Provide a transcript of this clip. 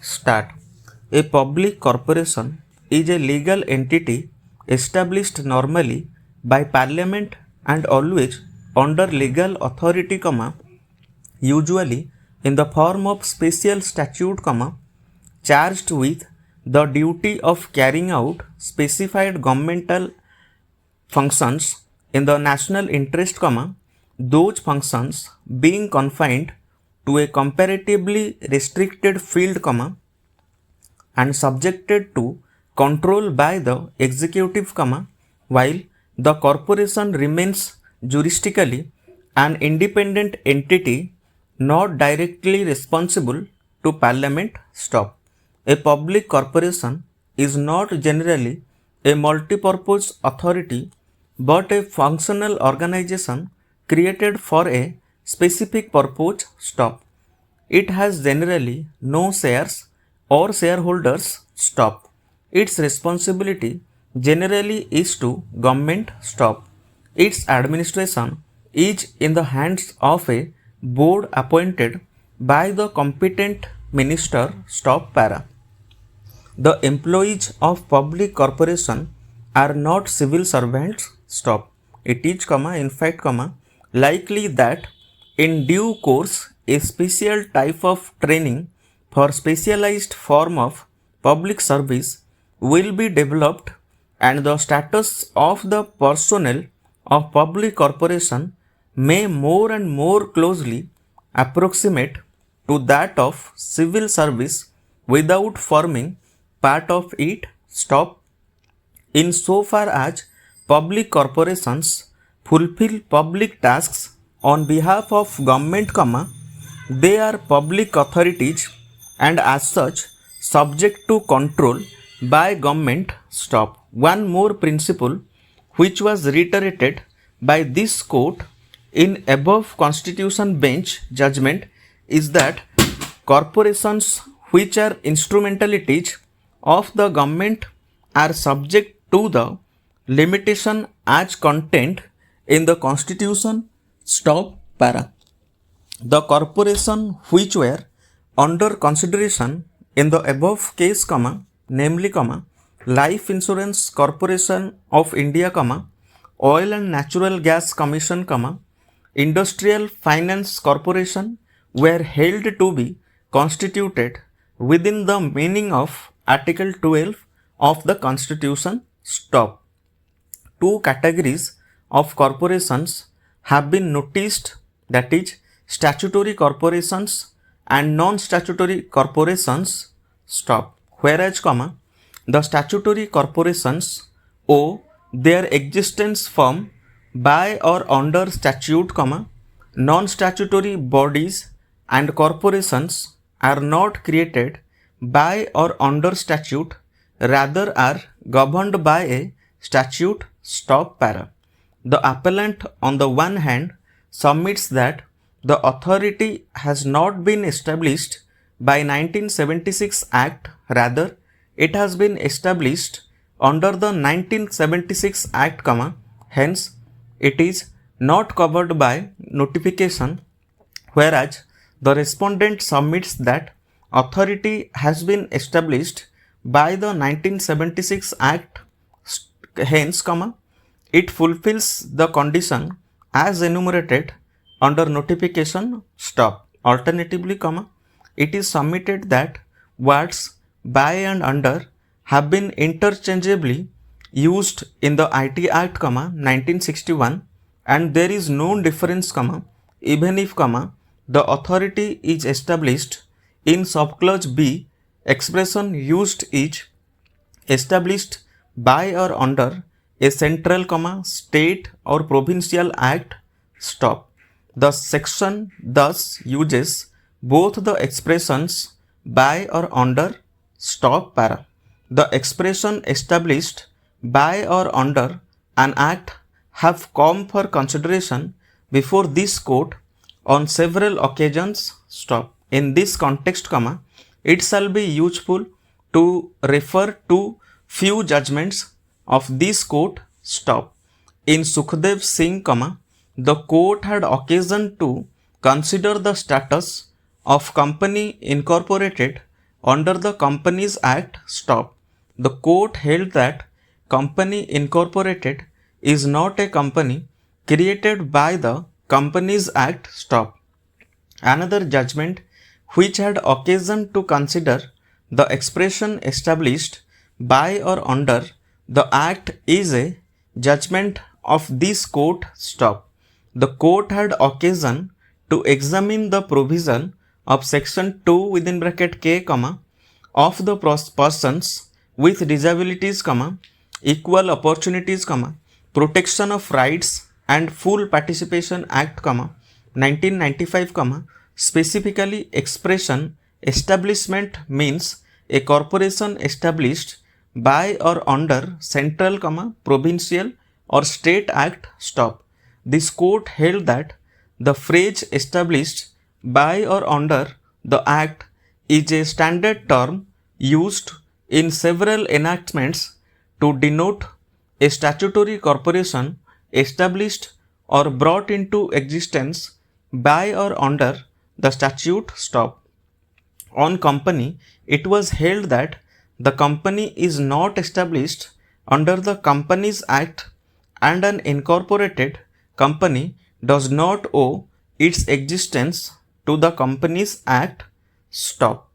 Start. A public corporation is a legal entity established normally by Parliament and always under legal authority, usually in the form of special statute, charged with the duty of carrying out specified governmental functions in the national interest, those functions being confined to a comparatively restricted field, and subjected to control by the executive, while the corporation remains jurisdically an independent entity not directly responsible to Parliament. Stop. A public corporation is not generally a multi-purpose authority but a functional organization created for a specific purpose. Stop. It has generally no shares or shareholders. Stop. Its responsibility generally is to government. Stop. Its administration is in the hands of a board appointed by the competent minister. Stop para. The employees of public corporation are not civil servants. Stop. It is, in fact, likely that in due course a special type of training for specialized form of public service will be developed and the status of the personnel of public corporation may more and more closely approximate to that of civil service without forming part of it. Stop. In so far as public corporations fulfill public tasks on behalf of government, they are public authorities and as such subject to control by government. Stop. One more principle which was reiterated by this court in above constitution bench judgment is that corporations which are instrumentalities of the government are subject to the limitation as contained in the constitution. Stop para. The corporation which were under consideration in the above case, namely, Life Insurance Corporation of India, Oil and Natural Gas Commission, Industrial Finance Corporation, were held to be constituted within the meaning of Article 12 of the Constitution. Stop. Two categories of corporations have been noticed, that is statutory corporations and non-statutory corporations. Stop. Whereas, the statutory corporations owe their existence from by or under statute, non-statutory bodies and corporations are not created by or under statute, rather are governed by a statute. Stop para. The appellant on the one hand submits that the authority has not been established by 1976 Act, rather it has been established under the 1976 Act, hence it is not covered by notification, whereas the respondent submits that authority has been established by the 1976 Act, hence, it fulfills the condition as enumerated under notification. Stop. Alternatively, it is submitted that words by and under have been interchangeably used in the IT Act, 1961, and there is no difference, even if, the authority is established. In subclause B, expression used is established by or under a central, state or provincial act. Stop. The section thus uses both the expressions by or under. Stop para. The expression established by or under an act have come for consideration before this court on several occasions. Stop. In this context, it shall be useful to refer to few judgments of this court. Stop. In Sukhdev Singh, the court had occasion to consider the status of company incorporated under the Companies Act stop. The court held that Company Incorporated is not a company created by the Companies Act stop. Another judgment which had occasion to consider the expression established by or under the Act is a judgment of this court stop. The court had occasion to examine the provision of section 2 within bracket k comma of the persons with disabilities comma equal opportunities comma protection of rights and full participation act comma 1995 comma specifically expression establishment means a corporation established by or under central comma provincial or state act stop. This court held that the phrase established by or under the act is a standard term used in several enactments to denote a statutory corporation established or brought into existence by or under the statute stop. On company, it was held that the company is not established under the Companies Act and an incorporated company does not owe its existence to the Companies Act stop.